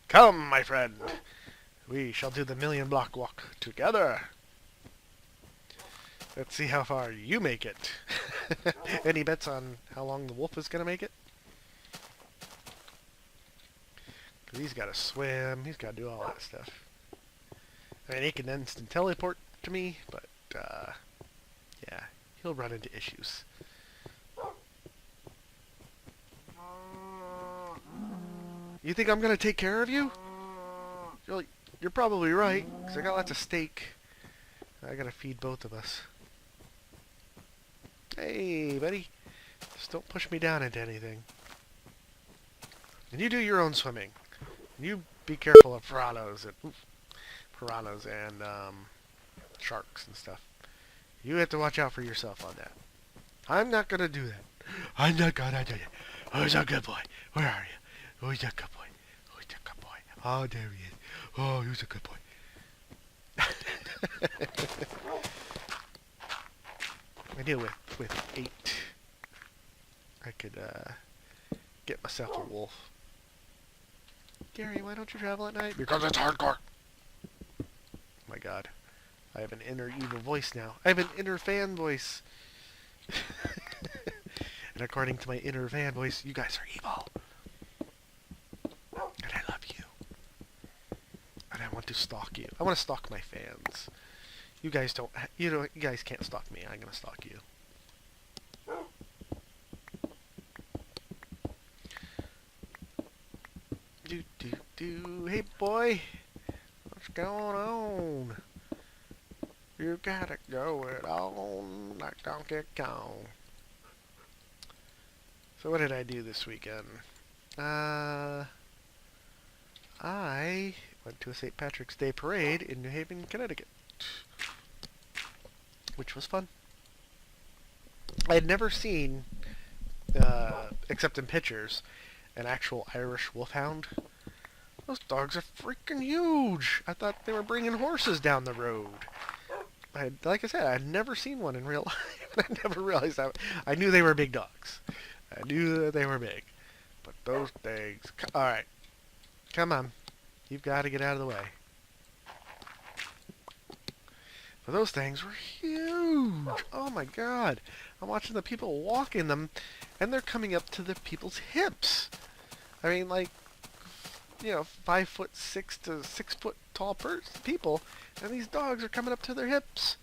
Come, my friend. We shall do the million block walk together. Let's see how far you make it. Any bets on how long the wolf is going to make it? Because he's got to swim. He's got to do all that stuff. I mean, he can instant teleport to me, but, yeah, he'll run into issues. You think I'm going to take care of you? You're probably right, because I got lots of steak. I got to feed both of us. Hey, buddy. Just don't push me down into anything. And you do your own swimming. And you be careful of piranhas and sharks and stuff. You have to watch out for yourself on that. I'm not going to do that. I'm not going to do it. Who's a good boy? Where are you? Who's a good boy? Who's a good boy? Oh, there he is. Oh, who's a good boy? I deal with 8. I could get myself a wolf. Gary, why don't you travel at night? Because it's hardcore. Oh my god. I have an inner evil voice now. I have an inner fan voice. And according to my inner fan voice, you guys are evil. And I love you. And I want to stalk you. I want to stalk my fans. You guys don't, you guys can't stalk me. I'm going to stalk you. Hey boy, what's going on? You gotta go it on like Donkey Kong. So what did I do this weekend? I went to a St. Patrick's Day parade in New Haven, Connecticut, which was fun. I had never seen, except in pictures, an actual Irish wolfhound. Those dogs are freaking huge. I thought they were bringing horses down the road. Like I said, I'd never seen one in real life. I never realized that. I knew they were big dogs. I knew that they were big. But those things... Alright. Come on. You've got to get out of the way. But those things were huge. Oh my god. I'm watching the people walking them, and they're coming up to the people's hips. I mean, like... 5'6" to 6 foot tall people, and these dogs are coming up to their hips.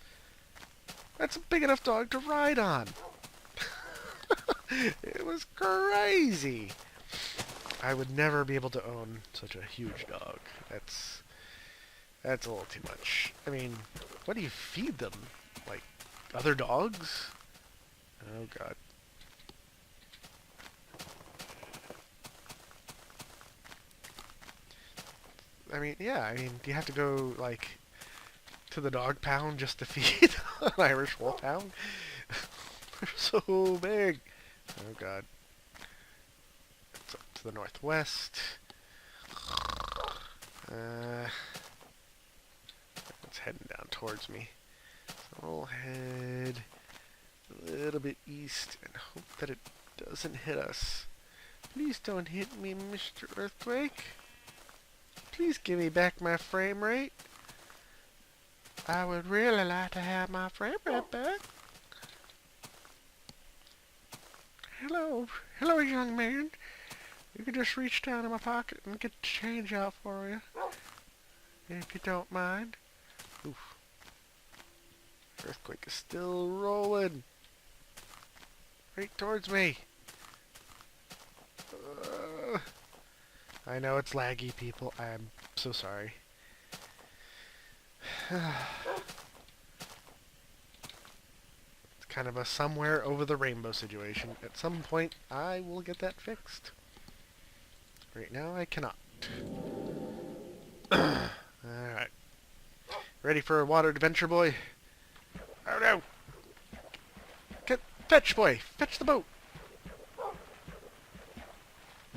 That's a big enough dog to ride on. It was crazy. I would never be able to own such a huge dog. That's a little too much. I mean, what do you feed them? Like other dogs? Oh god. I mean, yeah, do you have to go, like, to the dog pound just to feed an Irish wolfhound? They're so big. Oh, God. It's up to the northwest. It's heading down towards me. So we'll head a little bit east and hope that it doesn't hit us. Please don't hit me, Mr. Earthquake. Please give me back my frame rate. I would really like to have my frame rate back. Hello, young man. You can just reach down in my pocket and get the change out for you, if you don't mind. Oof. Earthquake is still rolling. Right towards me. I know it's laggy, people. I am so sorry. It's kind of a somewhere over the rainbow situation. At some point, I will get that fixed. Right now, I cannot. Alright. Ready for a water adventure, boy? Oh no! Fetch, boy! Fetch the boat!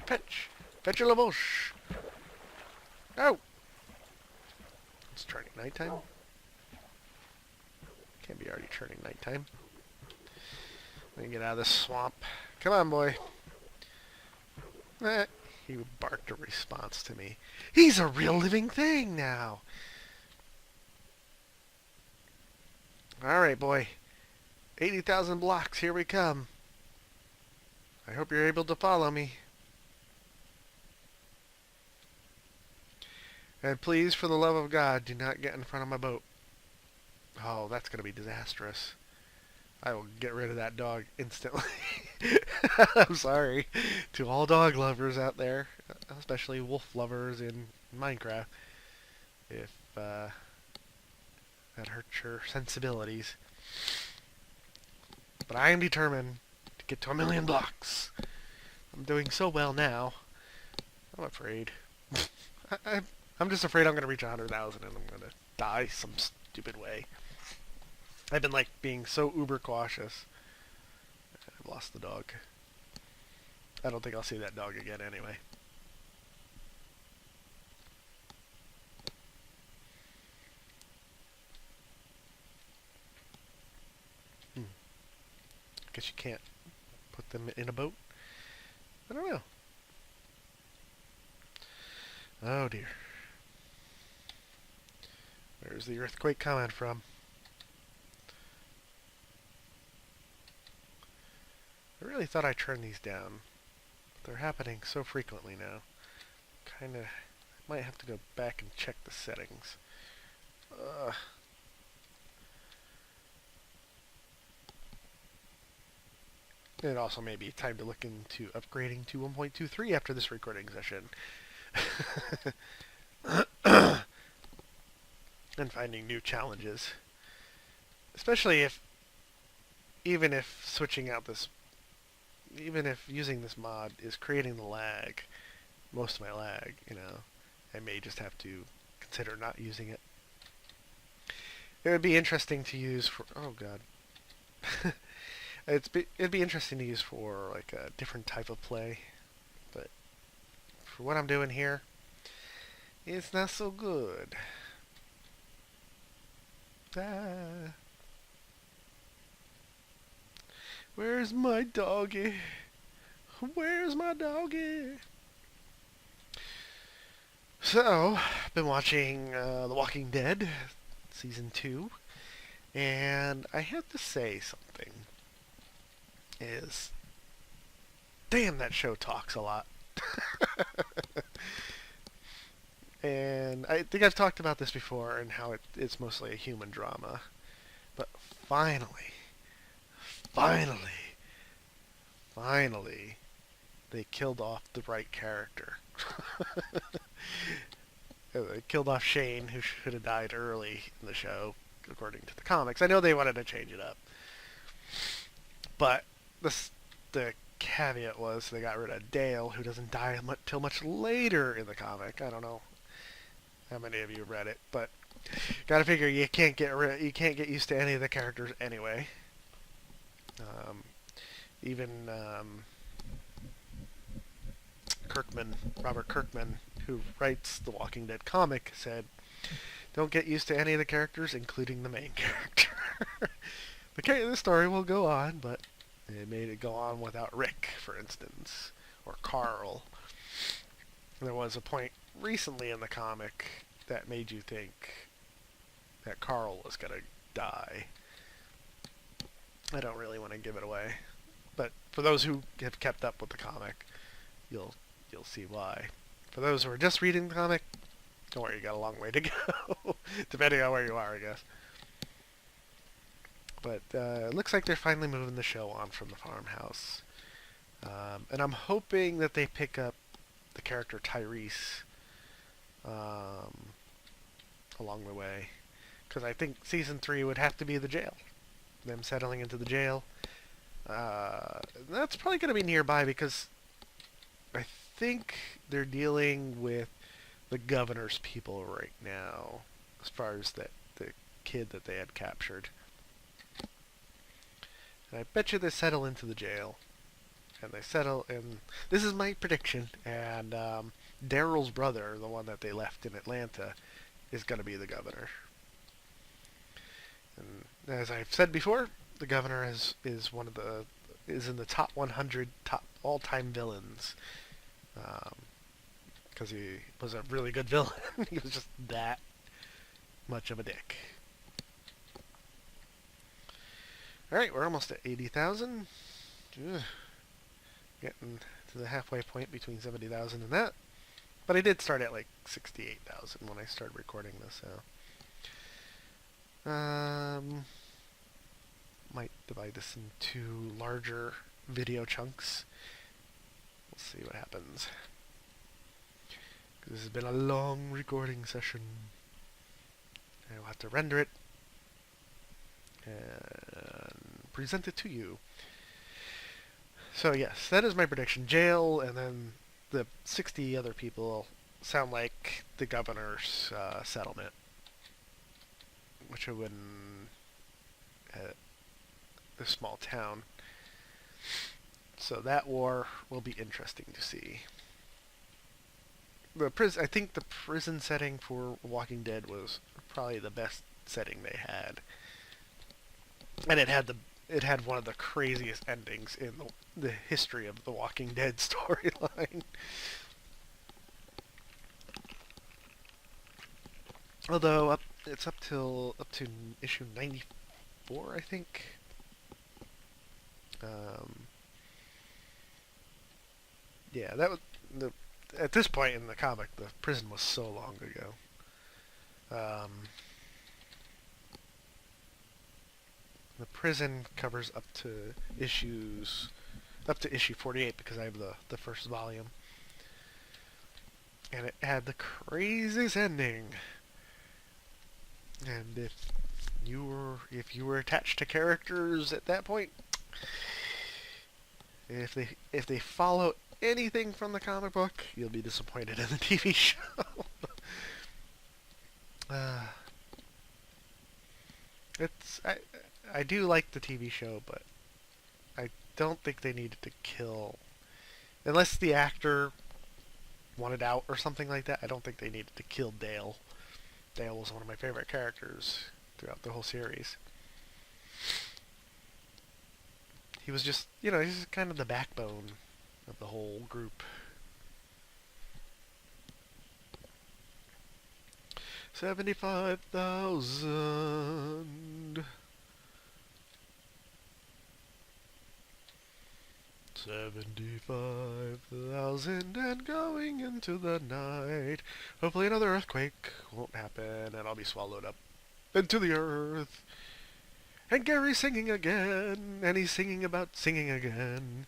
Fetch! Fetch a la bouche! No! It's turning nighttime. Can't be already turning nighttime. Let me get out of this swamp. Come on, boy. He barked a response to me. He's a real living thing now. Alright, boy. 80,000 blocks, here we come. I hope you're able to follow me. And please, for the love of God, do not get in front of my boat. Oh, that's going to be disastrous. I will get rid of that dog instantly. I'm sorry to all dog lovers out there, especially wolf lovers in Minecraft, if that hurts your sensibilities. But I am determined to get to 1,000,000 blocks. I'm doing so well now. I'm afraid. I'm just afraid I'm going to reach 100,000 and I'm going to die some stupid way. I've been like being so uber cautious. I've lost the dog. I don't think I'll see that dog again anyway. Guess you can't put them in a boat? I don't know. Oh dear. Where's the earthquake coming from? I really thought I turned these down. They're happening so frequently now. Kinda, I might have to go back and check the settings. It also may be time to look into upgrading to 1.23 after this recording session. And finding new challenges. Especially if, even if switching out this, even if using this mod is creating the lag, most of my lag, you know, I may just have to consider not using it. It would be interesting to use for, oh god. It'd be interesting to use for like a different type of play, but for what I'm doing here, it's not so good. Where's my doggy? Where's my doggy? So, I've been watching The Walking Dead, Season 2, and I have to say something. Damn, that show talks a lot. And I think I've talked about this before and how it's mostly a human drama. But finally, they killed off the right character. They killed off Shane, who should have died early in the show, according to the comics. I know they wanted to change it up. But the caveat was they got rid of Dale, who doesn't die till much later in the comic. I don't know how many of you read it, but gotta figure you can't get used to any of the characters anyway. Even Robert Kirkman, who writes the Walking Dead comic, said, "Don't get used to any of the characters, including the main character." The story will go on, but it made it go on without Rick, for instance, or Carl. There was a point recently in the comic that made you think that Carl was going to die. I don't really want to give it away, but for those who have kept up with the comic, you'll see why. For those who are just reading the comic, don't worry, you got a long way to go, depending on where you are, I guess. But it looks like they're finally moving the show on from the farmhouse. And I'm hoping that they pick up the character Tyrese along the way. Because I think Season 3 would have to be the jail. Them settling into the jail. That's probably going to be nearby because I think they're dealing with the governor's people right now. As far as the kid that they had captured. And I bet you they settle into the jail. And this is my prediction, and Daryl's brother, the one that they left in Atlanta, is going to be the governor. And as I've said before, the governor is in the top 100 top all-time villains. because he was a really good villain. He was just that much of a dick. Alright, we're almost at 80,000. Getting to the halfway point between 70,000 and that. But I did start at like 68,000 when I started recording this, so... might divide this into larger video chunks. We'll see what happens. This has been a long recording session. I will have to render it and present it to you. So yes, that is my prediction. Jail, and then the 60 other people sound like the governor's settlement, which would win at this small town. So that war will be interesting to see. I think the prison setting for Walking Dead was probably the best setting they had, and it had one of the craziest endings in the history of the Walking Dead storyline. Although it's up to issue 94, I think. Yeah, that was at this point in the comic, the prison was so long ago. The prison covers up to issue 48 because I have the first volume, and it had the craziest ending. And if you were attached to characters at that point, if they follow anything from the comic book, you'll be disappointed in the TV show. I do like the TV show, but I don't think they needed to kill, unless the actor wanted out or something like that. I don't think they needed to kill Dale. Dale was one of my favorite characters throughout the whole series. He was just, he's kind of the backbone of the whole group. 75,000. 75,000 and going into the night. Hopefully another earthquake won't happen and I'll be swallowed up into the earth. And Gary's singing again, and he's singing about singing again,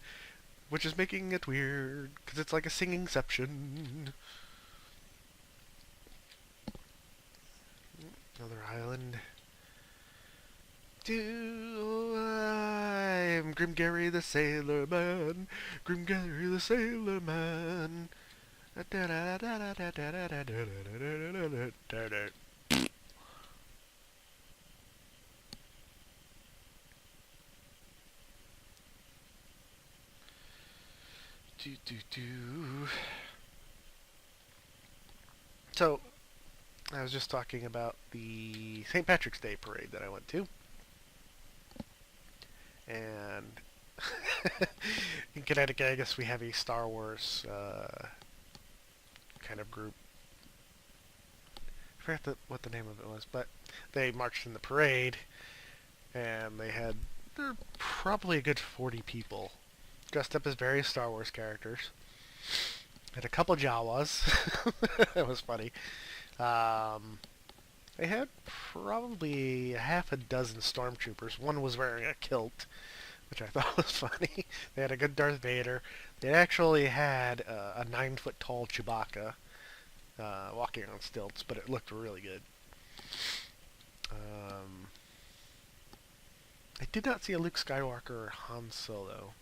which is making it weird, because it's like a singingception. Another island. I'm GrimGary the Sailor Man, GrimGary the Sailor Man. So, I was just talking about the St. Patrick's Day parade that I went to. And in Connecticut, I guess we have a Star Wars kind of group. I forgot what the name of it was, but they marched in the parade, and there were probably a good 40 people dressed up as various Star Wars characters. Had a couple Jawas. That was funny. They had probably a half a dozen stormtroopers. One was wearing a kilt, which I thought was funny. They had a good Darth Vader. They actually had a 9-foot-tall Chewbacca walking on stilts, but it looked really good. I did not see a Luke Skywalker or Han Solo.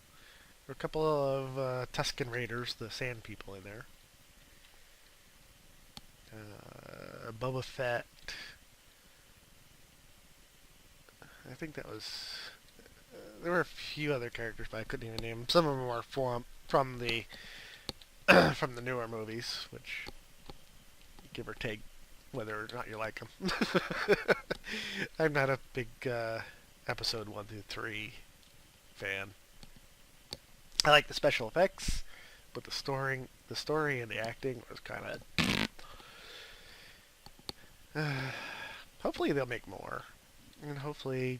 There were a couple of Tusken Raiders, the Sand People, in there. Boba Fett. I think that was... there were a few other characters, but I couldn't even name them. Some of them were from the from the newer movies, which, give or take, whether or not you like them. I'm not a big episode 1 through 3 fan. I like the special effects. but the story and the acting was kind of. Hopefully they'll make more, and hopefully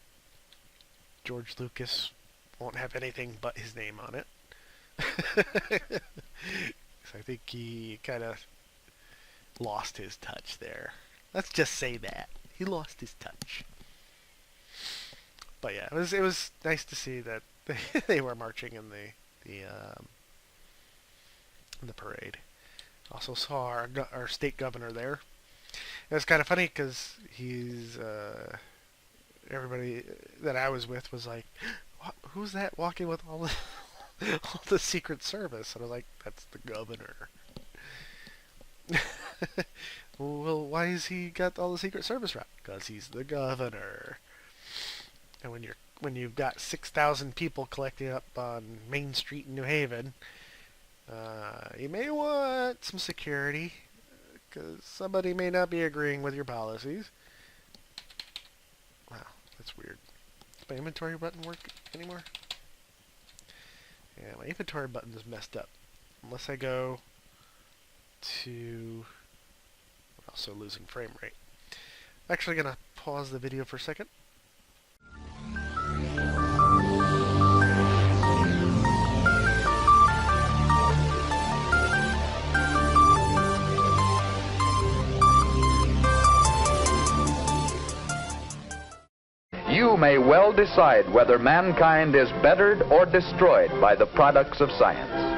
George Lucas won't have anything but his name on it. I think he kind of lost his touch there. Let's just say that he lost his touch. But yeah, it was nice to see that they were marching in the parade. Also saw our state governor there. It was kind of funny because he's everybody that I was with was like, "Who's that walking with all the Secret Service?" And I was like, "That's the governor." Well, why has he got all the Secret Service around? Because he's the governor. And when you've got 6,000 people collecting up on Main Street in New Haven, you may want some security, because somebody may not be agreeing with your policies. Wow, that's weird. Does my inventory button work anymore? Yeah, my inventory button is messed up. Unless I go to... I'm also losing frame rate. I'm actually going to pause the video for a second. You may well decide whether mankind is bettered or destroyed by the products of science.